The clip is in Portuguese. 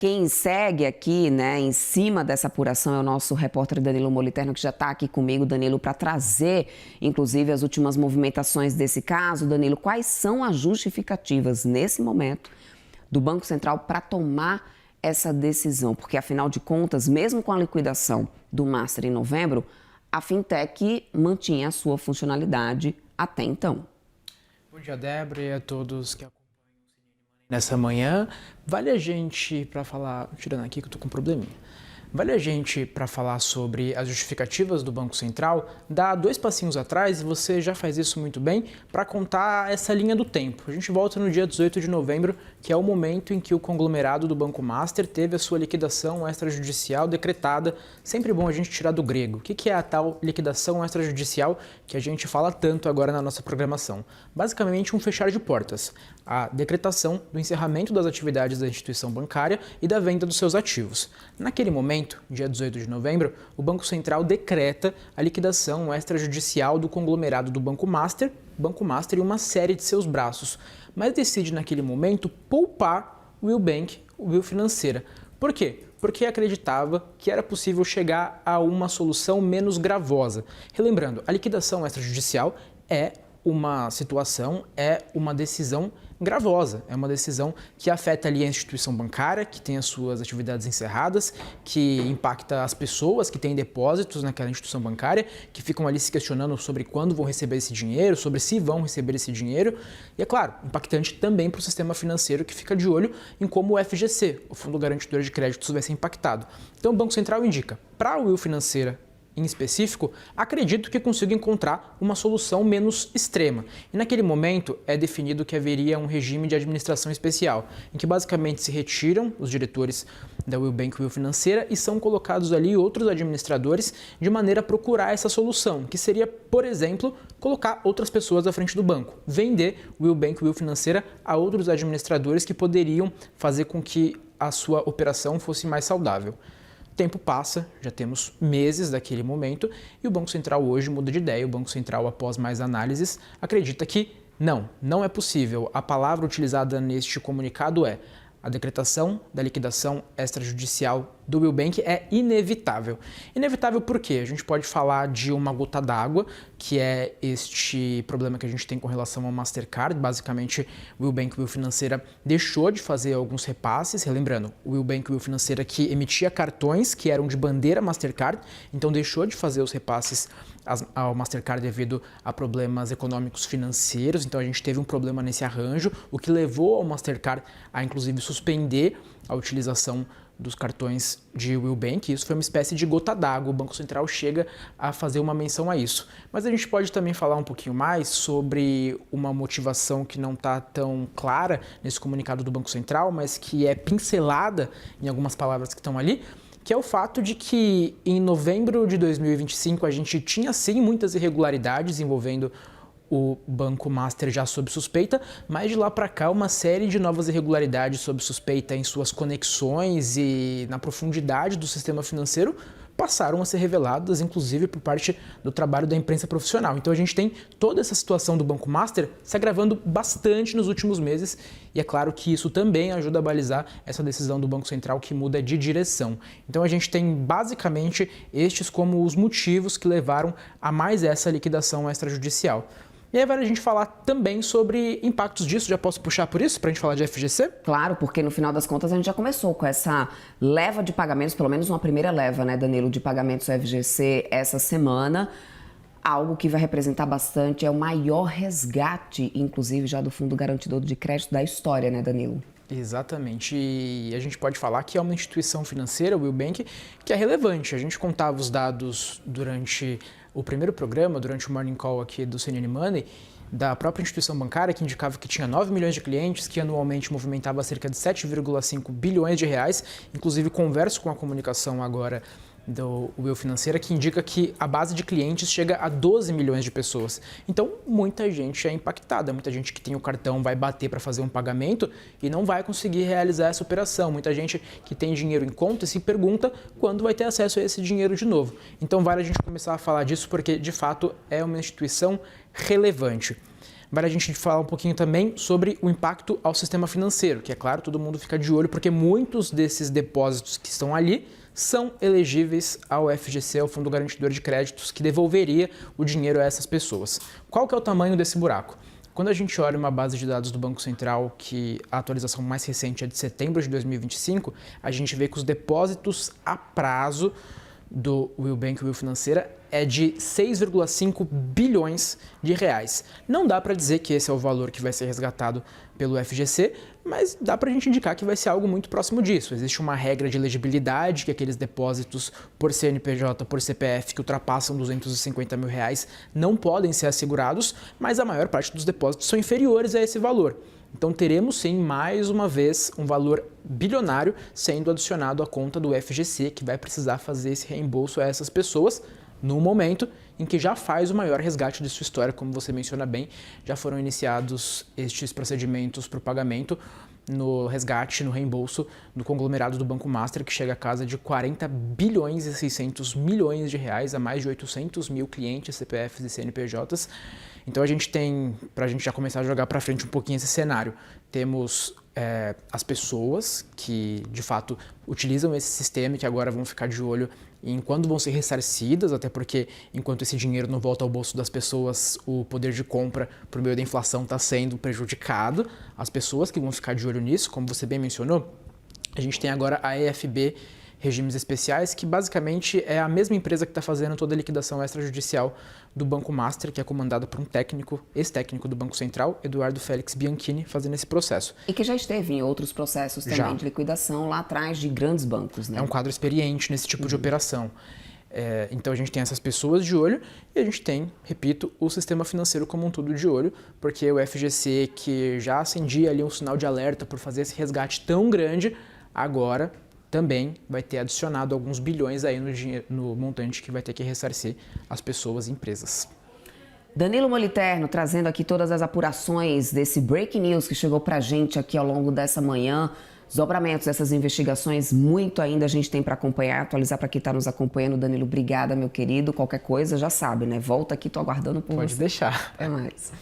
Quem segue aqui, né, em cima dessa apuração é o nosso repórter Danilo Moliterno, que já está aqui comigo, Danilo, para trazer, inclusive, as últimas movimentações desse caso. Danilo, quais são as justificativas, nesse momento, do Banco Central para tomar essa decisão? Porque, afinal de contas, mesmo com a liquidação do Master em novembro, a Fintech mantinha a sua funcionalidade até então. Bom dia, Débora, e a todos que acompanham nessa manhã. Vale a gente para falar, tirando aqui que eu tô com um probleminha. Vale a gente para falar sobre as justificativas do Banco Central, dar 2 passinhos atrás, e você já faz isso muito bem, para contar essa linha do tempo. A gente volta no dia 18 de novembro, que é o momento em que o conglomerado do Banco Master teve a sua liquidação extrajudicial decretada. Sempre bom a gente tirar do grego. O que é a tal liquidação extrajudicial que a gente fala tanto agora na nossa programação? Basicamente um fechar de portas, a decretação do encerramento das atividades da instituição bancária e da venda dos seus ativos. Naquele momento, dia 18 de novembro, o Banco Central decreta a liquidação extrajudicial do conglomerado do Banco Master e uma série de seus braços, mas decide naquele momento poupar o Will Bank, o Will Financeira. Por quê? Porque acreditava que era possível chegar a uma solução menos gravosa. Relembrando, a liquidação extrajudicial é uma situação, é uma decisão gravosa, é uma decisão que afeta ali a instituição bancária, que tem as suas atividades encerradas, que impacta as pessoas que têm depósitos naquela instituição bancária, que ficam ali se questionando sobre quando vão receber esse dinheiro, sobre se vão receber esse dinheiro, e é claro, impactante também para o sistema financeiro que fica de olho em como o FGC, o Fundo Garantidor de Créditos, vai ser impactado. Então o Banco Central indica, para a Will Financeira em específico, acredito que consiga encontrar uma solução menos extrema. E naquele momento é definido que haveria um regime de administração especial, em que basicamente se retiram os diretores da Will Bank e Will Financeira e são colocados ali outros administradores de maneira a procurar essa solução, que seria, por exemplo, colocar outras pessoas à frente do banco, vender Will Bank e Will Financeira a outros administradores que poderiam fazer com que a sua operação fosse mais saudável. O tempo passa, já temos meses daquele momento e o Banco Central hoje muda de ideia. O Banco Central, após mais análises, acredita que não é possível. A palavra utilizada neste comunicado é: a decretação da liquidação extrajudicial do Will Bank é inevitável. Inevitável por quê? A gente pode falar de uma gota d'água, que é este problema que a gente tem com relação ao Mastercard. Basicamente, o Will Bank e Will Financeira deixou de fazer alguns repasses. Relembrando, o Will Bank e Will Financeira que emitia cartões que eram de bandeira Mastercard, então deixou de fazer os repasses ao Mastercard devido a problemas econômicos financeiros. Então a gente teve um problema nesse arranjo, o que levou ao Mastercard a inclusive suspender a utilização dos cartões de Will Bank. Isso foi uma espécie de gota d'água. O Banco Central chega a fazer uma menção a isso. Mas a gente pode também falar um pouquinho mais sobre uma motivação que não está tão clara nesse comunicado do Banco Central, mas que é pincelada em algumas palavras que estão ali, que é o fato de que em novembro de 2025 a gente tinha sim muitas irregularidades envolvendo o Banco Master já sob suspeita, mas de lá para cá uma série de novas irregularidades sob suspeita em suas conexões e na profundidade do sistema financeiro passaram a ser reveladas, inclusive por parte do trabalho da imprensa profissional. Então a gente tem toda essa situação do Banco Master se agravando bastante nos últimos meses e é claro que isso também ajuda a balizar essa decisão do Banco Central que muda de direção. Então a gente tem basicamente estes como os motivos que levaram a mais essa liquidação extrajudicial. E aí vale a gente falar também sobre impactos disso. Já posso puxar por isso, para a gente falar de FGC? Claro, porque no final das contas a gente já começou com essa leva de pagamentos, pelo menos uma primeira leva, né, Danilo, de pagamentos FGC essa semana. Algo que vai representar bastante, é o maior resgate, inclusive, já do Fundo Garantidor de Crédito da história, né, Danilo? Exatamente, e a gente pode falar que é uma instituição financeira, o Will Bank, que é relevante. A gente contava os dados durante o primeiro programa, durante o Morning Call aqui do CNN Money, da própria instituição bancária, que indicava que tinha 9 milhões de clientes, que anualmente movimentava cerca de 7,5 bilhões de reais. Inclusive, converso com a comunicação agora do Will Financeira, que indica que a base de clientes chega a 12 milhões de pessoas. Então, muita gente é impactada, muita gente que tem o cartão vai bater para fazer um pagamento e não vai conseguir realizar essa operação. Muita gente que tem dinheiro em conta e se pergunta quando vai ter acesso a esse dinheiro de novo. Então, vale a gente começar a falar disso porque, de fato, é uma instituição relevante. Vale a gente falar um pouquinho também sobre o impacto ao sistema financeiro, que é claro, todo mundo fica de olho, porque muitos desses depósitos que estão ali são elegíveis ao FGC, ao Fundo Garantidor de Créditos, que devolveria o dinheiro a essas pessoas. Qual que é o tamanho desse buraco? Quando a gente olha uma base de dados do Banco Central, que a atualização mais recente é de setembro de 2025, a gente vê que os depósitos a prazo do Will Bank Will Financeira é de 6,5 bilhões de reais. Não dá para dizer que esse é o valor que vai ser resgatado pelo FGC, mas dá para a gente indicar que vai ser algo muito próximo disso. Existe uma regra de elegibilidade, que aqueles depósitos por CNPJ, por CPF, que ultrapassam 250 mil reais, não podem ser assegurados, mas a maior parte dos depósitos são inferiores a esse valor. Então teremos sim, mais uma vez, um valor bilionário sendo adicionado à conta do FGC, que vai precisar fazer esse reembolso a essas pessoas no momento em que já faz o maior resgate de sua história, como você menciona bem, já foram iniciados estes procedimentos para o pagamento no resgate, no reembolso do conglomerado do Banco Master, que chega a casa de 40 bilhões e 600 milhões de reais a mais de 800 mil clientes, CPFs e CNPJs. Então a gente tem, para a gente já começar a jogar para frente um pouquinho esse cenário, temos as pessoas que de fato utilizam esse sistema e que agora vão ficar de olho em quando vão ser ressarcidas, até porque enquanto esse dinheiro não volta ao bolso das pessoas, o poder de compra por meio da inflação está sendo prejudicado. As pessoas que vão ficar de olho nisso, como você bem mencionou, a gente tem agora a EFB Regimes Especiais, que basicamente é a mesma empresa que está fazendo toda a liquidação extrajudicial do Banco Master, que é comandada por um técnico, ex-técnico do Banco Central, Eduardo Félix Bianchini, fazendo esse processo. E que já esteve em outros processos também de liquidação lá atrás de grandes bancos, né? É um quadro experiente nesse tipo de operação. Então a gente tem essas pessoas de olho e a gente tem, repito, o sistema financeiro como um todo de olho, porque o FGC, que já acendia ali um sinal de alerta por fazer esse resgate tão grande, agora também vai ter adicionado alguns bilhões aí no montante que vai ter que ressarcir as pessoas e empresas. Danilo Moliterno trazendo aqui todas as apurações desse breaking news que chegou pra gente aqui ao longo dessa manhã. Desdobramentos dessas investigações, muito ainda a gente tem para acompanhar, atualizar para quem está nos acompanhando. Danilo, obrigada, meu querido. Qualquer coisa, já sabe, né? Volta aqui, tô aguardando por você. Pode deixar. Até mais.